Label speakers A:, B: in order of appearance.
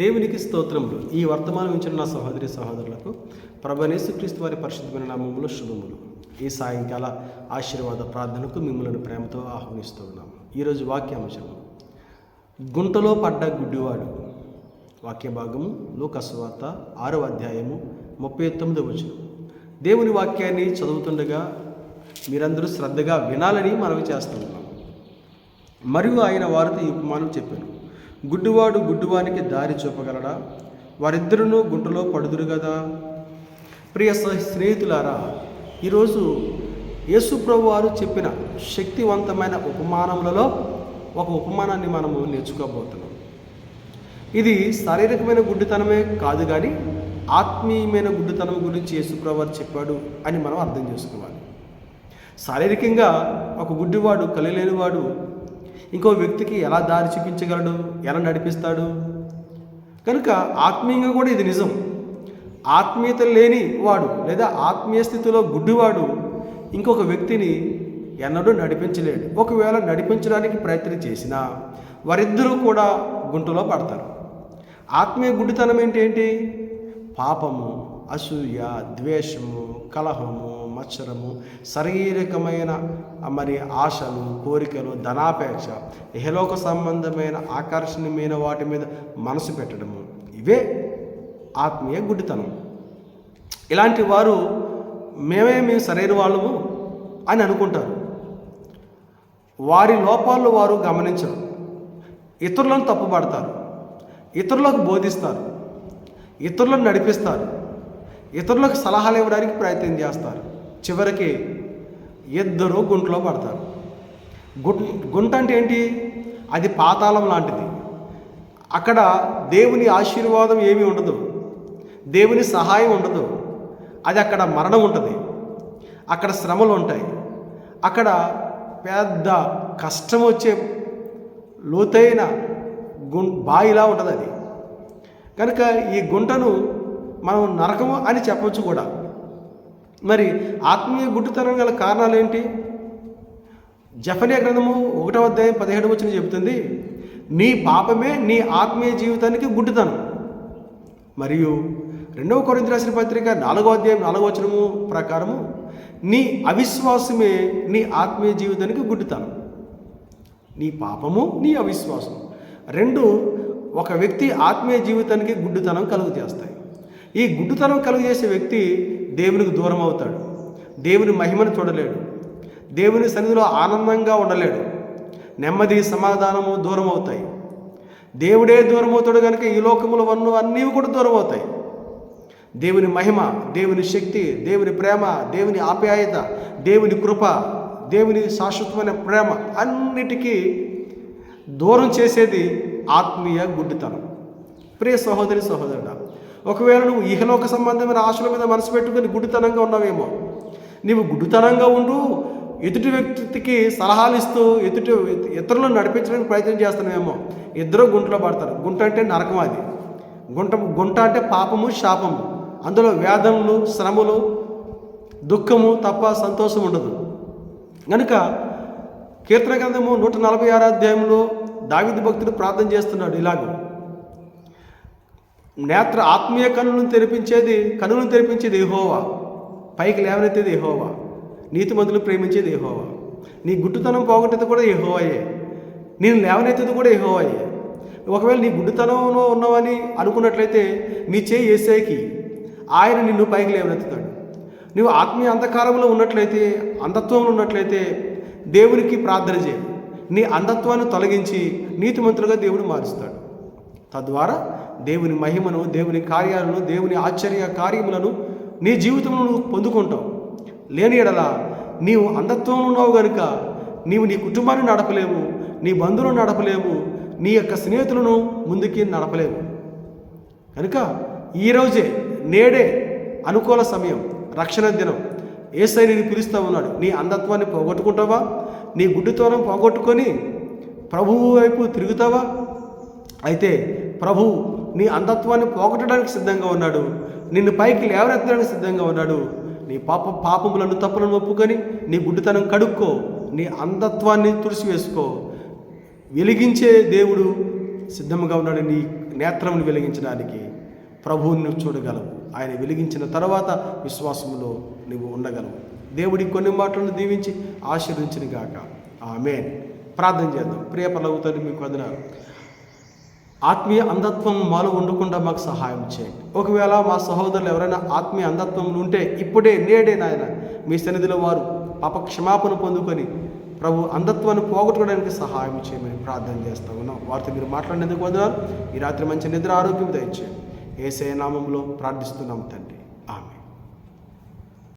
A: దేవునికి స్తోత్రములు. ఈ వర్తమానం ఇచ్చిన నా సహోదరి సహోదరులకు ప్రభువైన యేసుక్రీస్తు వారి పరిశుద్ధమైన నామములో శుభములు. ఈ సాయంకాల ఆశీర్వాద ప్రార్థనకు మిమ్మల్ని ప్రేమతో ఆహ్వానిస్తూ ఉన్నాము. ఈరోజు వాక్యాంశము గుంటలో పడ్డ గుడ్డివాడు. వాక్య భాగము లూకా సువార్త 6వ అధ్యాయము 39వ వచనం. దేవుని వాక్యాన్ని చదువుతుండగా మీరందరూ శ్రద్ధగా వినాలని మనవి చేస్తున్నాం. మరియు ఆయన వారితో ఈ ఉపమానం చెప్పాను. గుడ్డివాడు గుడ్డివానికి దారి చూపగలడా? వారిద్దరూ గుంటలో పడుదురు కదా. ప్రియ స్నేహితులారా, ఈరోజు యేసు ప్రభు వారు చెప్పిన శక్తివంతమైన ఉపమానములలో ఒక ఉపమానాన్ని మనము నేర్చుకోబోతున్నాం. ఇది శారీరకమైన గుడ్డితనమే కాదు, కానీ ఆత్మీయమైన గుడ్డితనం గురించి యేసు ప్రభు వారు చెప్పాడు అని మనం అర్థం చేసుకోవాలి. శారీరకంగా ఒక గుడ్డివాడు, కళ్ళలేనివాడు ఇంకో వ్యక్తికి ఎలా దారి చూపించగలడు, ఎలా నడిపిస్తాడు? కనుక ఆత్మీయంగా కూడా ఇది నిజం. ఆత్మీయత లేని వాడు లేదా ఆత్మీయ స్థితిలో గుడ్డివాడు ఇంకొక వ్యక్తిని ఎన్నడూ నడిపించలేడు. ఒకవేళ నడిపించడానికి ప్రయత్నం చేసినా వారిద్దరూ కూడా గుంటలో పడతారు. ఆత్మీయ గుడ్డితనం ఏంటి? పాపము, అసూయ, ద్వేషము, కలహము, మత్సరము, శారీరకమైన ఆశలు, కోరికలు, ధనాపేక్ష, ఇహలోక సంబంధమైన ఆకర్షణీయమైన వాటి మీద మనసు పెట్టడము, ఇవే ఆత్మీయ గుడ్డితనం. ఇలాంటి వారు మేము సరైన వాళ్ళము అని అనుకుంటారు. వారి లోపాలను వారు గమనించరు. ఇతరులను తప్పుపడతారు, ఇతరులకు బోధిస్తారు, ఇతరులను నడిపిస్తారు, ఇతరులకు సలహాలు ఇవ్వడానికి ప్రయత్నం చేస్తారు. చివరికి ఇద్దరు గుంటలో పడతారు. గుంట అంటే ఏంటి? అది పాతాళం లాంటిది. అక్కడ దేవుని ఆశీర్వాదం ఏమీ ఉండదు, దేవుని సహాయం ఉండదు. అది అక్కడ మరణం ఉంటుంది, అక్కడ శ్రమలు ఉంటాయి, అక్కడ పెద్ద కష్టం వచ్చే లోతైన బాయిలా ఉంటుంది అది. కనుక ఈ గుంటను మనం నరకము అని చెప్పవచ్చు కూడా. మరి ఆత్మీయ గుడ్డితనం గల కారణాలు ఏంటి? జెఫన్యా గ్రంథము 1వ అధ్యాయం 17వ వచనం చెబుతుంది, నీ పాపమే నీ ఆత్మీయ జీవితానికి గుడ్డితనం. మరియు 2వ కొరింథీ రాసిన పత్రిక 4వ అధ్యాయం 4వ వచనము ప్రకారము నీ అవిశ్వాసమే నీ ఆత్మీయ జీవితానికి గుడ్డితనం. నీ పాపము, నీ అవిశ్వాసం రెండు ఒక వ్యక్తి ఆత్మీయ జీవితానికి గుడ్డితనం కలుగు చేస్తాయి. ఈ గుడ్డితనం కలుగజేసే వ్యక్తి దేవునికి దూరం అవుతాడు, దేవుని మహిమను చూడలేడు, దేవుని సన్నిధిలో ఆనందంగా ఉండలేడు, నెమ్మది సమాధానము దూరం అవుతాయి. దేవుడే దూరం అవుతాడు కనుక ఈ లోకములో అన్నీ కూడా దూరం అవుతాయి. దేవుని మహిమ, దేవుని శక్తి, దేవుని ప్రేమ, దేవుని ఆప్యాయత, దేవుని కృప, దేవుని శాశ్వతమైన ప్రేమ అన్నిటికీ దూరం చేసేది ఆత్మీయ గుడ్డితనం. ప్రియ సహోదరి సహోదరుడా, ఒకవేళ నువ్వు ఇహలోక సంబంధమైన ఆశల మీద మనసు పెట్టుకుని గుడ్డితనంగా ఉన్నావేమో. నీవు గుడ్డితనంగా ఉండు ఎదుటి వ్యక్తికి సలహాలు ఇస్తూ ఇతరులను నడిపించడానికి ప్రయత్నం చేస్తున్నావేమో. ఇద్దరు గుంటలో పడతారు. గుంట అంటే నరకం. అది గుంట అంటే పాపము, శాపము. అందులో వేదనలు, శ్రమలు, దుఃఖము తప్ప సంతోషం ఉండదు. కనుక కీర్తన గ్రంథము 146వ అధ్యాయంలో దావీదు భక్తుడు ప్రార్థన చేస్తున్నాడు ఇలాగ, ఆత్మీయ కన్నులను తెరిపించేది యెహోవా, పైకి లేవనెత్తేది యెహోవా, నీతిమంతులు ప్రేమించేది యెహోవా. నీ గుడ్డితనం పోగొట్టేది కూడా యెహోవాయే, నేను లేవనెత్తేది కూడా యెహోవాయే. ఒకవేళ నీ గుడ్డితనంలో ఉన్నావని అనుకున్నట్లయితే నీ చేయి యేసేకి, ఆయన నిన్ను పైకి లేవనెత్తుతాడు. నువ్వు ఆత్మీయ అంధకారంలో ఉన్నట్లయితే, అంధత్వంలో ఉన్నట్లయితే దేవునికి ప్రార్థన చేయి. నీ అంధత్వాన్ని తొలగించి నీతిమంతులుగా దేవుడు మారుస్తాడు. తద్వారా దేవుని మహిమను, దేవుని కార్యాలను, దేవుని ఆశ్చర్య కార్యములను నీ జీవితంలో నువ్వు పొందుకుంటావు. లేని ఎడల నీవు అంధత్వంలో ఉన్నావు కనుక నీవు నీ కుటుంబాన్ని నడపలేవు, నీ బంధువులను నడపలేవు, నీ యొక్క స్నేహితులను ముందుకి నడపలేవు. కనుక ఈరోజే, నేడే అనుకూల సమయం, రక్షణ దినం. యేసయ్య నిన్ను పిలుస్తూ ఉన్నాడు. నీ అంధత్వాన్ని పోగొట్టుకుంటావా? నీ గుడ్డితనం పోగొట్టుకొని ప్రభువు వైపు తిరుగుతావా? అయితే ప్రభువు నీ అంధత్వాన్ని పోగొట్టడానికి సిద్ధంగా ఉన్నాడు, నిన్ను పైకి లేవనెత్తడానికి సిద్ధంగా ఉన్నాడు. నీ పాపములను, తప్పులను ఒప్పుకొని నీ గుడ్డితనం కడుక్కో, నీ అంధత్వాన్ని తుడిసివేసుకో. వెలిగించే దేవుడు సిద్ధంగా ఉన్నాడు నేత్రమును వెలిగించడానికి ప్రభువుని నువ్వు చూడగలవు. ఆయన వెలిగించిన తర్వాత విశ్వాసములో నువ్వు ఉండగలవు. దేవుడి కొన్ని మాటలను దీవించి ఆశీర్వదించిన గాక. ఆమేన్. ప్రార్థన చేద్దాం. ప్రియ పరలోక తండ్రి, మీకు వందనాలు. ఆత్మీయ అంధత్వం మాలో ఉండకుండా మాకు సహాయం చేయండి. ఒకవేళ మా సహోదరులు ఎవరైనా ఆత్మీయ అంధత్వంలో ఉంటే ఇప్పుడే నేడే నాయన మీ సన్నిధిలో వారు పాప క్షమాపణ పొందుకొని ప్రభు అంధత్వాన్ని పోగొట్టుకోవడానికి సహాయం చేయమని ప్రార్థన చేస్తా ఉన్నాం. వారితో మీరు మాట్లాడినందుకు వందనాలు. ఈ రాత్రి మంచి నిద్ర ఆరోగ్యం దయచేయండి. యేసయ్య నామములో ప్రార్థిస్తున్నాం తండ్రి.